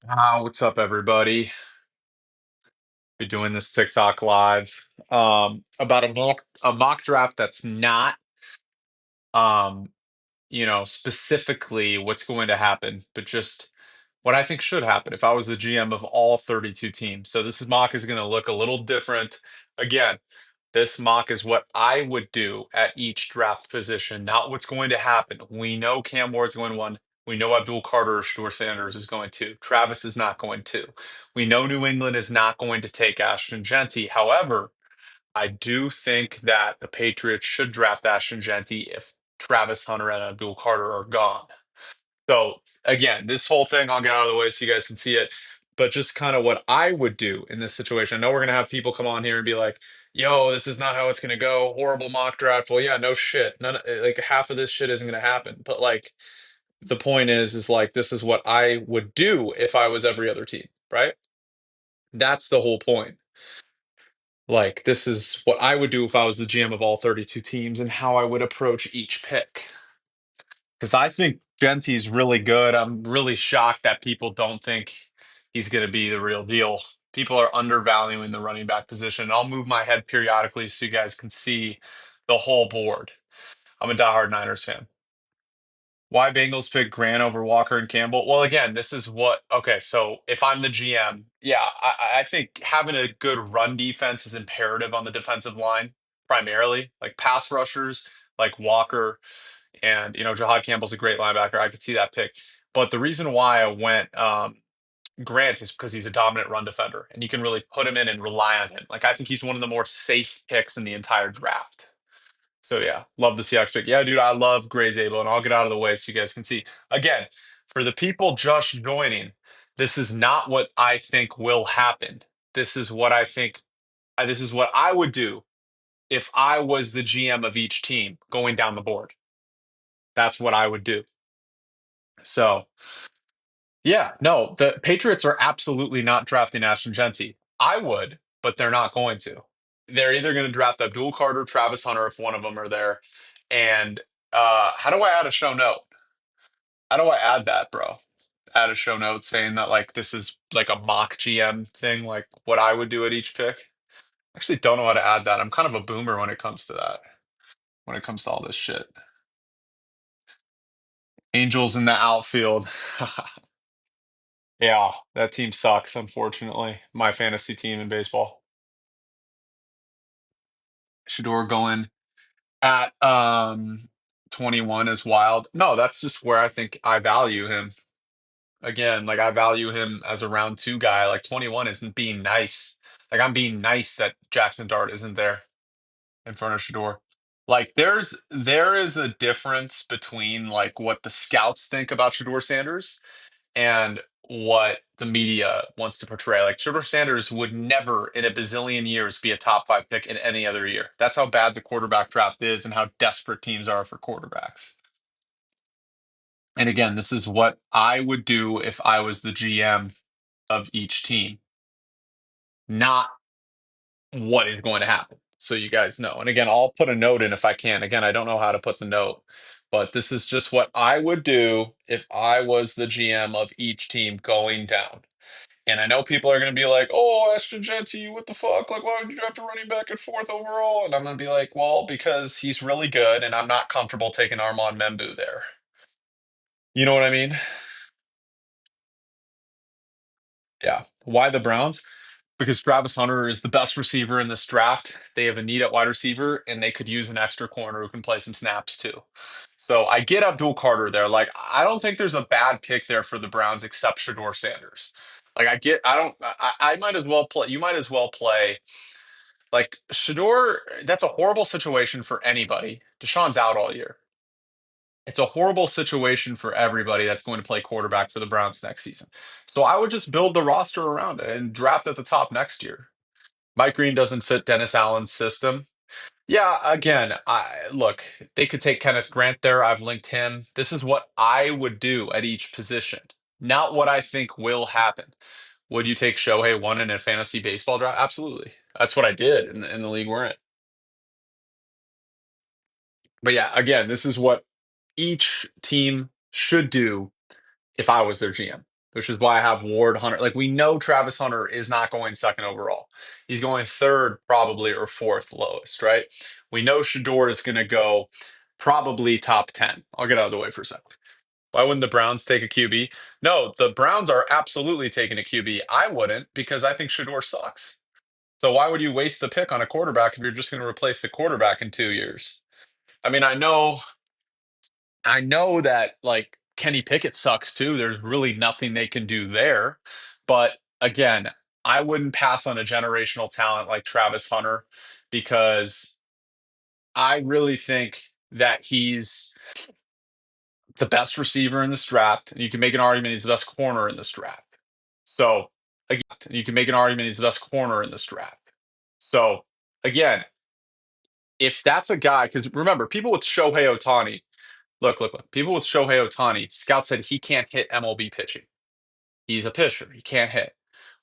What's up, everybody? Be doing this TikTok live about a mock draft that's not um specifically what's going to happen, but just what I think should happen if I was the GM of all 32 teams. So this mock is going to look a little different. Again, this mock is what I would do at each draft position, not what's going to happen. We know Cam Ward's going to one. We know Abdul Carter or Shedeur Sanders is going to. Travis is not going to. We know New England is not going to take Ashton Genty. However, I do think that the Patriots should draft Ashton Genty if Travis Hunter and Abdul Carter are gone. So again, this whole thing I'll get out of the way so you guys can see it. But just kind of what I would do in this situation. I know we're gonna have people come on here and be like, "Yo, this is not how it's gonna go. Horrible mock draft." Well, yeah, no shit. Like half of this shit isn't gonna happen. But like the point is like this is what I would do if I was every other team, right? That's the whole point. Like this is what I would do if I was the GM of all 32 teams and how I would approach each pick. Because I think Genty's really good. I'm really shocked that people don't think he's going to be the real deal. People are undervaluing the running back position. I'll move my head periodically so you guys can see the whole board. I'm a diehard Niners fan. Why Bengals pick Grant over Walker and Campbell? Well, again, this is what. Okay, so if I'm the GM, yeah, I think having a good run defense is imperative on the defensive line, primarily. Like pass rushers, like Walker and Jahad Campbell's a great linebacker. I could see that pick. But the reason why I went Grant is because he's a dominant run defender, and you can really put him in and rely on him. Like I think he's one of the more safe picks in the entire draft. So yeah, love the Seahawks pick. Yeah, dude, I love Gray's able, and I'll get out of the way so you guys can see. Again, for the people just joining, this is not what I think will happen. This is what I think. This is what I would do if I was the GM of each team going down the board. That's what I would do. So yeah, no, the Patriots are absolutely not drafting Ashton Genty. I would, but they're not going to. They're either going to draft Abdul Carter, Travis Hunter, if one of them are there. And how do I add a show note? How do I add that, bro? Add a show note saying that like this is like a mock GM thing, like what I would do at each pick. Actually, don't know how to add that. I'm kind of a boomer when it comes to that. When it comes to all this shit. Angels in the outfield. Yeah, that team sucks, unfortunately. My fantasy team in baseball. Shedeur going at 21 is wild. No, that's just where I think I value him. Again, like I value him as a round two guy. Like 21 isn't being nice. Like I'm being nice that Jaxson Dart isn't there in front of Shedeur. Like there is a difference between like what the scouts think about Shedeur Sanders and what the media wants to portray. Like Shedeur Sanders would never in a bazillion years be a top five pick in any other year. That's how bad the quarterback draft is and how desperate teams are for quarterbacks. And again, this is what I would do if I was the GM of each team, not what is going to happen. So you guys know. And again, I'll put a note in if I can. Again, I don't know how to put the note, but this is just what I would do if I was the GM of each team going down. And I know people are going to be like, "Oh, Ashton Genty, what the fuck? Like, why would you draft a running back at fourth overall?" And I'm going to be like, "Well, because he's really good, and I'm not comfortable taking Armand Membu there." You know what I mean? Yeah. Why the Browns? Because Travis Hunter is the best receiver in this draft. They have a need at wide receiver, and they could use an extra corner who can play some snaps too. So I get Abdul Carter there. Like, I don't think there's a bad pick there for the Browns except Shador Sanders. Like, I don't, I might as well play, you might as well play. Like, Shador, that's a horrible situation for anybody. Deshaun's out all year. It's a horrible situation for everybody that's going to play quarterback for the Browns next season. So I would just build the roster around it and draft at the top next year. Mike Green doesn't fit Dennis Allen's system. Yeah, again, I look, they could take Kenneth Grant there. I've linked him. This is what I would do at each position, not what I think will happen. Would you take Shohei one in a fantasy baseball draft? Absolutely. That's what I did in the league we're in. But yeah, again, this is what each team should do if I was their GM. which is why I have Ward Hunter. Like we know Travis Hunter is not going second overall. He's going third probably or fourth lowest, right? We know Shedeur is going to go probably top 10. I'll get out of the way for a second. Why wouldn't the Browns take a QB? No, the Browns are absolutely taking a QB. I wouldn't because I think Shedeur sucks. So why would you waste the pick on a quarterback if you're just going to replace the quarterback in 2 years? I mean, I know that like Kenny Pickett sucks too. There's really nothing they can do there. But again, I wouldn't pass on a generational talent like Travis Hunter because I really think that he's the best receiver in this draft. And you can make an argument he's the best corner in this draft. So again, you can make an argument he's the best corner in this draft. So again, if that's a guy, because remember, people with Shohei Ohtani, look, people with Shohei Ohtani, scouts said he can't hit MLB pitching. He's a pitcher. He can't hit.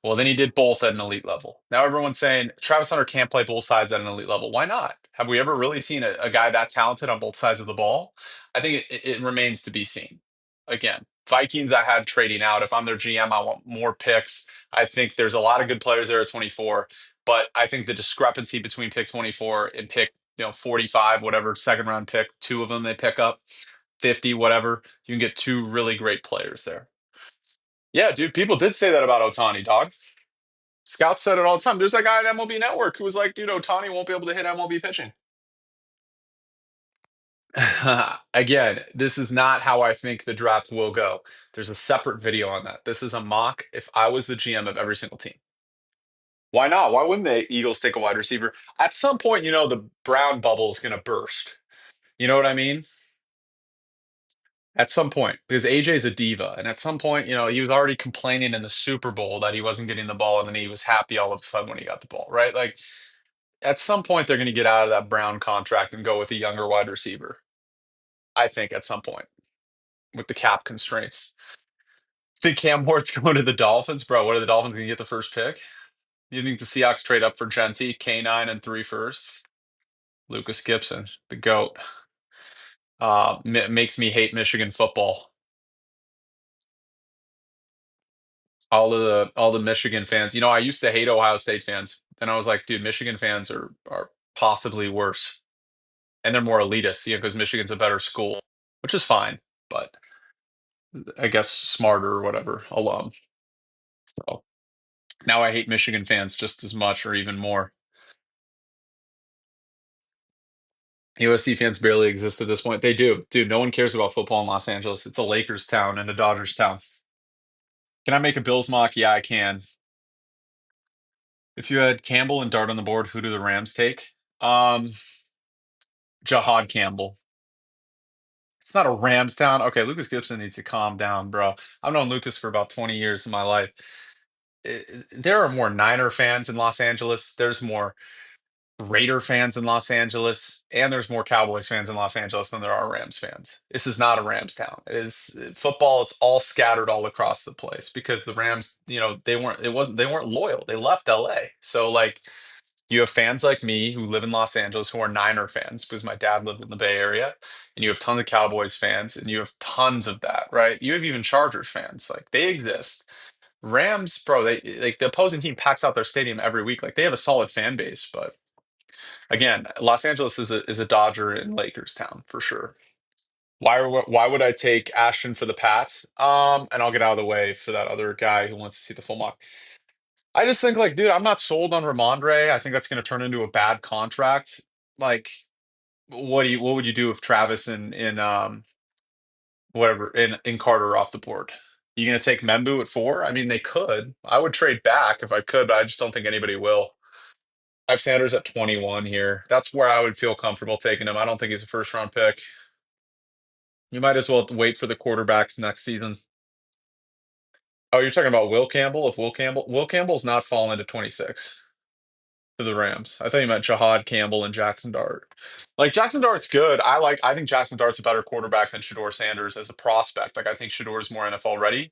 Well, then he did both at an elite level. Now everyone's saying Travis Hunter can't play both sides at an elite level. Why not? Have we ever really seen a guy that talented on both sides of the ball? I think it remains to be seen. Again, Vikings, I had trading out. If I'm their GM, I want more picks. I think there's a lot of good players there at 24, but I think the discrepancy between pick 24 and pick 45, whatever second round pick, two of them they pick up, 50, whatever, you can get two really great players there. Yeah, dude, people did say that about Otani, dog. Scouts said it all the time. There's that guy at MLB Network who was like, dude, Otani won't be able to hit MLB pitching. Again, this is not how I think the draft will go. There's a separate video on that. This is a mock if I was the GM of every single team. Why not? Why wouldn't the Eagles take a wide receiver? At some point, the Brown bubble is going to burst. You know what I mean? At some point, because AJ's a diva. And at some point, he was already complaining in the Super Bowl that he wasn't getting the ball, and then he was happy all of a sudden when he got the ball, right? Like, at some point, they're going to get out of that Brown contract and go with a younger wide receiver. I think at some point with the cap constraints. Think Cam Ward's going to the Dolphins, bro? What are the Dolphins going to get the first pick? You think the Seahawks trade up for Genti, K9, and three firsts? Lucas Gibson, the GOAT. Makes me hate Michigan football. All the Michigan fans. I used to hate Ohio State fans. And I was like, dude, Michigan fans are possibly worse. And they're more elitist, because Michigan's a better school, which is fine, but I guess smarter or whatever, alum. So now I hate Michigan fans just as much or even more. USC fans barely exist at this point. They do. Dude, no one cares about football in Los Angeles. It's a Lakers town and a Dodgers town. Can I make a Bills mock? Yeah, I can. If you had Campbell and Dart on the board, who do the Rams take? Jahad Campbell. It's not a Rams town. Okay, Lucas Gibson needs to calm down, bro. I've known Lucas for about 20 years in my life. There are more Niner fans in Los Angeles. There's more Raider fans in Los Angeles, and there's more Cowboys fans in Los Angeles than there are Rams fans. This is not a Rams town. It is football. It's all scattered all across the place because the Rams, they weren't loyal. They left LA. So like, you have fans like me who live in Los Angeles who are Niner fans because my dad lived in the Bay Area, and you have tons of Cowboys fans, and you have tons of that, right? You have even Chargers fans. Like they exist. Rams, bro, they like the opposing team packs out their stadium every week. Like they have a solid fan base, but again, Los Angeles is a Dodger and Lakers town for sure. Why would I take Ashton for the Pats? And I'll get out of the way for that other guy who wants to see the full mock. I just think like, dude, I'm not sold on Ramondre. I think that's going to turn into a bad contract. Like, what would you do if Travis and whatever in Carter are off the board? You going to take Membu at 4? I mean, they could. I would trade back if I could, but I just don't think anybody will. I have Sanders at 21 here. That's where I would feel comfortable taking him. I don't think he's a first round pick. You might as well wait for the quarterbacks next season. Oh, you're talking about Will Campbell? If Will Campbell's not fallen to 26 to the Rams. I thought you meant Jahad Campbell and Jaxson Dart. Like Jaxson Dart's good. I think Jaxson Dart's a better quarterback than Shedeur Sanders as a prospect. Like I think Shedeur is more NFL ready.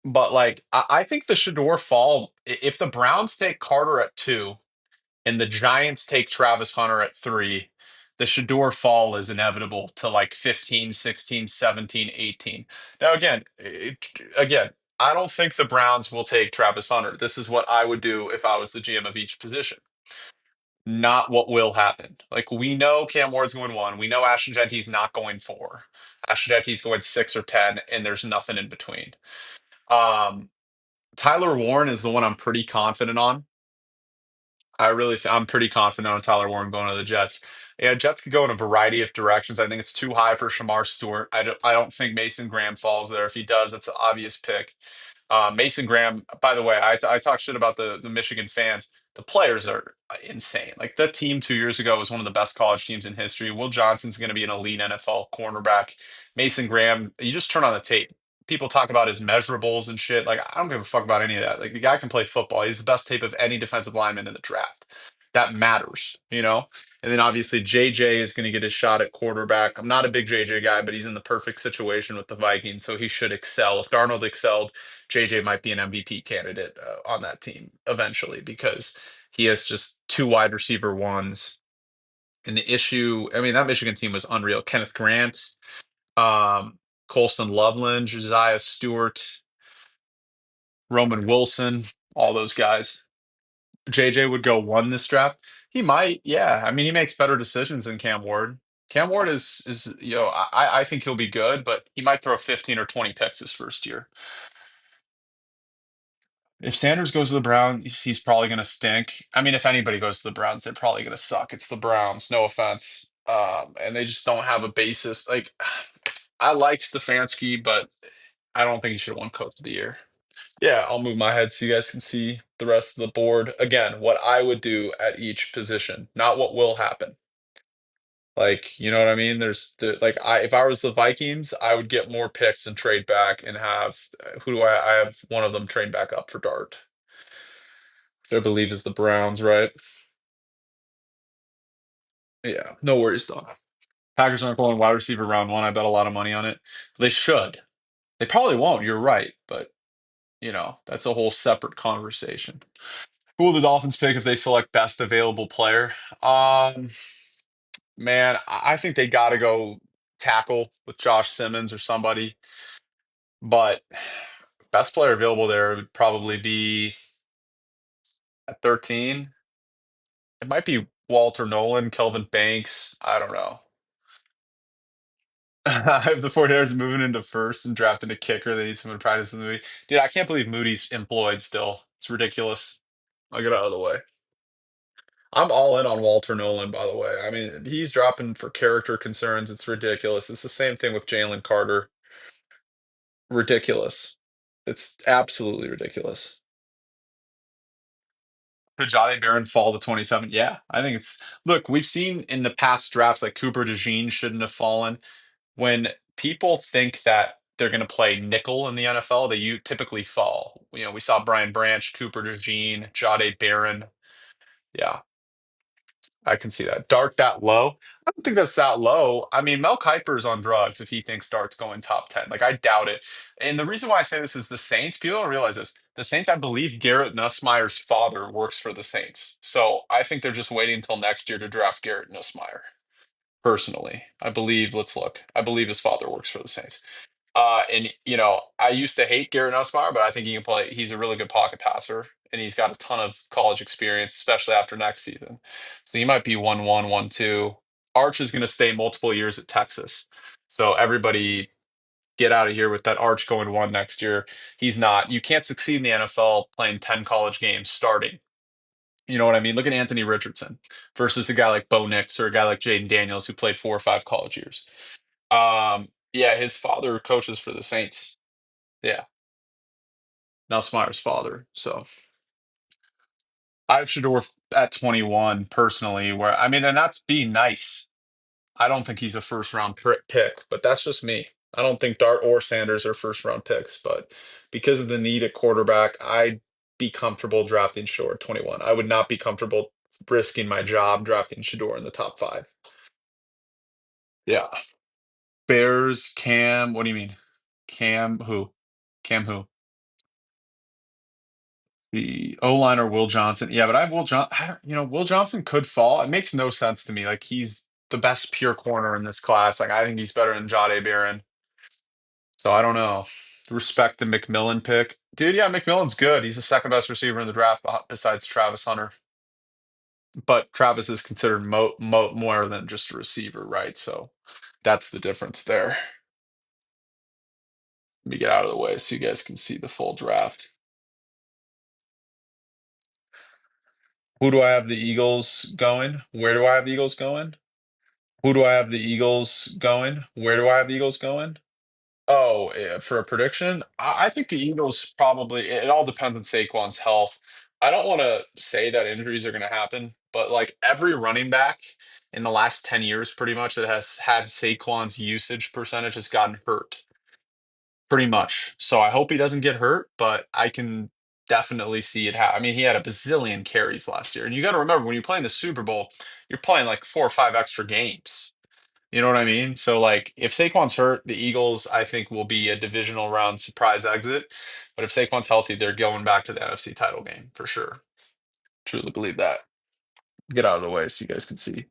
But like I think the Shedeur fall, if the Browns take Carter at 2 and the Giants take Travis Hunter at 3, the Shedeur fall is inevitable to like 15, 16, 17, 18. Now again, I don't think the Browns will take Travis Hunter. This is what I would do if I was the GM of each position. Not what will happen. Like we know Cam Ward's going one. We know Ashton Genty's not going four. Ashton Genty's going six or 10, and there's nothing in between. Um, Tyler Warren is the one I'm pretty confident on. I'm pretty confident on Tyler Warren going to the Jets. Yeah, Jets could go in a variety of directions. I think it's too high for Shamar Stewart. I don't think Mason Graham falls there. If he does, that's an obvious pick. Mason Graham, by the way, I talk shit about the Michigan fans. The players are insane. Like that team 2 years ago was one of the best college teams in history. Will Johnson's going to be an elite NFL cornerback. Mason Graham, you just turn on the tape. People talk about his measurables and shit. Like I don't give a fuck about any of that. Like the guy can play football. He's the best tape of any defensive lineman in the draft. That matters, you know? And then obviously JJ is going to get a shot at quarterback. I'm not a big JJ guy, but he's in the perfect situation with the Vikings, so he should excel. If Darnold excelled, JJ might be an MVP candidate on that team eventually because he has just two wide receiver ones. And the issue, I mean, that Michigan team was unreal. Kenneth Grant, um, Colston Loveland, Josiah Stewart, Roman Wilson, all those guys. JJ would go one this draft. He might, yeah. I mean, he makes better decisions than Cam Ward. Cam Ward is I think he'll be good, but he might throw 15 or 20 picks his first year. If Sanders goes to the Browns, he's probably going to stink. I mean, if anybody goes to the Browns, they're probably going to suck. It's the Browns, no offense. And they just don't have a basis. Like, I like Stefanski, but I don't think he should have won Coach of the Year. Yeah, I'll move my head so you guys can see the rest of the board. Again, what I would do at each position, not what will happen. Like, you know what I mean? Like if I was the Vikings, I would get more picks and trade back and have who do I have one of them trade back up for Dart. So I believe is the Browns, right? Yeah, no worries though. Packers aren't going wide receiver round one. I bet a lot of money on it. They should. They probably won't. You're right, but that's a whole separate conversation. Who will the Dolphins pick if they select best available player? Um, man, I think they got to go tackle with Josh Simmons or somebody. But best player available there would probably be at 13. It might be Walter Nolan, Kelvin Banks. I don't know. I have the 49ers moving into first and drafting a kicker. They need someone to practice in the movie. Dude, I can't believe Moody's employed still. It's ridiculous. I'll get out of the way. I'm all in on Walter Nolan, by the way. I mean, he's dropping for character concerns. It's ridiculous. It's the same thing with Jalen Carter. Ridiculous. It's absolutely ridiculous. Could Jade Barron fall to 27? Yeah, I think it's. Look, we've seen in the past drafts like Cooper DeJean shouldn't have fallen. When people think that they're going to play nickel in the NFL, they typically fall. We saw Brian Branch, Cooper DeJean, Jade Barron. Yeah, I can see that. Dart that low? I don't think that's that low. I mean, Mel Kiper's on drugs if he thinks Dart's going top 10. Like, I doubt it. And the reason why I say this is the Saints, people don't realize this. The Saints, I believe Garrett Nussmeier's father works for the Saints. So I think they're just waiting until next year to draft Garrett Nussmeier. Personally, I believe, let's look. I believe his father works for the Saints. And I used to hate Garrett Nussmeier, but I think he can play. He's a really good pocket passer, and he's got a ton of college experience, especially after next season. So he might be 1-1, 1-2. Arch is going to stay multiple years at Texas. So everybody get out of here with that Arch going one next year. He's not. You can't succeed in the NFL playing 10 college games starting. You know what I mean? Look at Anthony Richardson versus a guy like Bo Nix or a guy like Jaden Daniels who played 4 or 5 college years. Yeah, his father coaches for the Saints. Yeah, Nussmeier's father. So I have Shedeur at 21 personally, where I mean, and that's being nice. I don't think he's a first round pick, but that's just me. I don't think Dart or Sanders are first round picks, but because of the need at quarterback, I'd be comfortable drafting Shedeur at 21. I would not be comfortable risking my job drafting Shedeur in the top five. Yeah. Bears, Cam, what do you mean? Cam who? Cam who? The O liner Will Johnson. Yeah, but I have Will John. Will Johnson could fall. It makes no sense to me. Like he's the best pure corner in this class. Like I think he's better than Jade Barron. So I don't know. Respect the McMillan pick. Dude, yeah, McMillan's good. He's the second best receiver in the draft besides Travis Hunter. But Travis is considered more than just a receiver, right? So that's the difference there. Let me get out of the way so you guys can see the full draft. Who do I have the Eagles going? Where do I have the Eagles going? Who do I have the Eagles going? Where do I have the Eagles going? Oh, for a prediction, I think the Eagles probably. It all depends on Saquon's health. I don't want to say that injuries are going to happen, but like every running back in the last 10 years, pretty much that has had Saquon's usage percentage has gotten hurt, pretty much. So I hope he doesn't get hurt, but I can definitely see it happen. I mean, he had a bazillion carries last year, and you got to remember when you play in the Super Bowl, you're playing like 4 or 5 extra games. You know what I mean? So like if Saquon's hurt, the Eagles I think will be a divisional round surprise exit. But if Saquon's healthy, they're going back to the NFC title game for sure. Truly believe that. Get out of the way so you guys can see.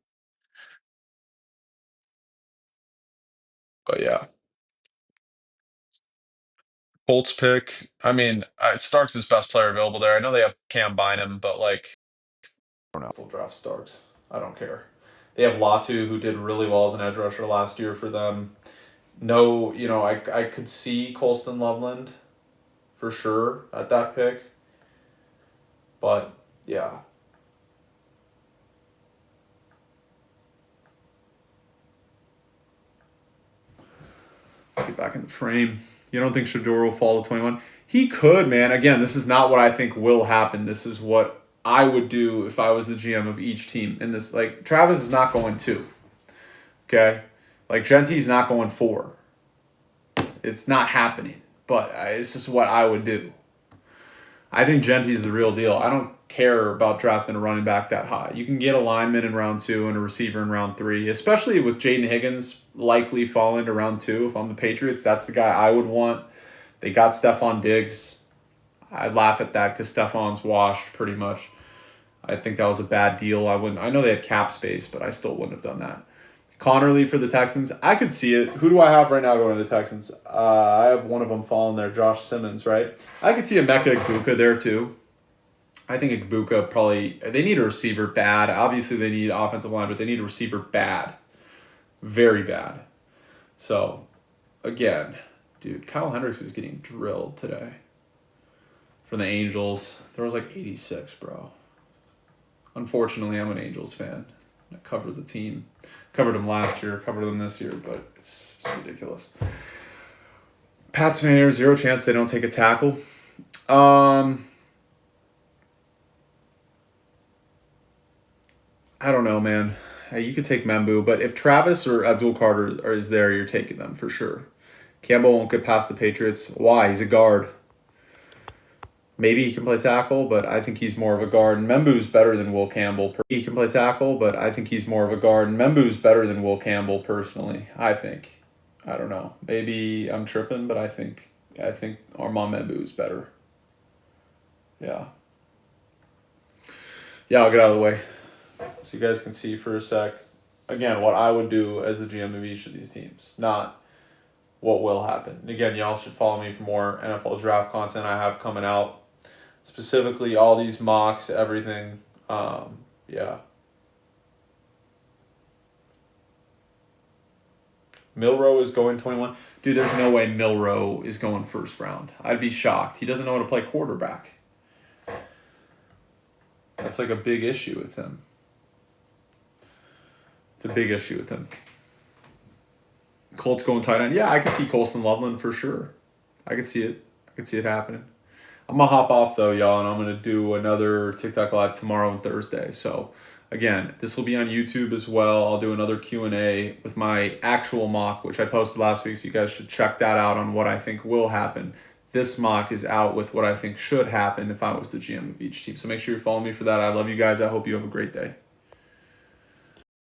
But yeah. Colts pick. I mean, Starks is best player available there. I know they have Cam Bynum, but like I don't know. Full draft Starks. I don't care. They have Latu who did really well as an edge rusher last year for them. No, I could see Colston Loveland for sure at that pick. But yeah. Get back in the frame. You don't think Shedeur will fall to 21? He could, man. Again, this is not what I think will happen. This is what I would do if I was the GM of each team. And this, like, Travis is not going 2. Okay? Like, Gentie's not going 4. It's not happening. But it's just what I would do. I think Gentie's the real deal. I don't care about drafting a running back that high. You can get a lineman in round 2 and a receiver in round 3, especially with Jayden Higgins likely falling to round 2. If I'm the Patriots, that's the guy I would want. They got Stephon Diggs. I'd laugh at that because Stephon's washed pretty much. I think that was a bad deal. I know they had cap space, but I still wouldn't have done that. Connerly for the Texans. I could see it. Who do I have right now going to the Texans? I have one of them falling there, Josh Simmons, right? I could see a Mecca Igbuka there too. I think Igbuka probably... They need a receiver bad. Obviously, they need offensive line, but they need a receiver bad. Very bad. So, again, dude, Kyle Hendricks is getting drilled today. From the Angels. There was like 86, bro. Unfortunately, I'm an Angels fan. I covered the team. Covered them last year, covered them this year, but it's ridiculous. Pats fan here, 0 chance they don't take a tackle. I don't know, man. You could take Membu, but if Travis or Abdul Carter is there, you're taking them for sure. Campbell won't get past the Patriots. Why? He's a guard. Maybe he can play tackle, but I think he's more of a guard. And Membu's better than Will Campbell. He can play tackle, but I think he's more of a guard. And Membu's better than Will Campbell, personally. I think. I don't know. Maybe I'm tripping, but I think Armand Membu is better. Yeah. Yeah, I'll get out of the way so you guys can see for a sec. Again, what I would do as the GM of each of these teams, not what will happen. And again, y'all should follow me for more NFL draft content I have coming out. Specifically, all these mocks, everything. Yeah. Milroe is going 21. Dude, there's no way Milroe is going first round. I'd be shocked. He doesn't know how to play quarterback. That's like a big issue with him. It's a big issue with him. Colts going tight end. Yeah, I could see Colston Loveland for sure. I could see it. I could see it happening. I'm going to hop off, though, y'all, and I'm going to do another TikTok Live tomorrow and Thursday. So, again, this will be on YouTube as well. I'll do another Q&A with my actual mock, which I posted last week, so you guys should check that out on what I think will happen. This mock is out with what I think should happen if I was the GM of each team. So make sure you follow me for that. I love you guys. I hope you have a great day.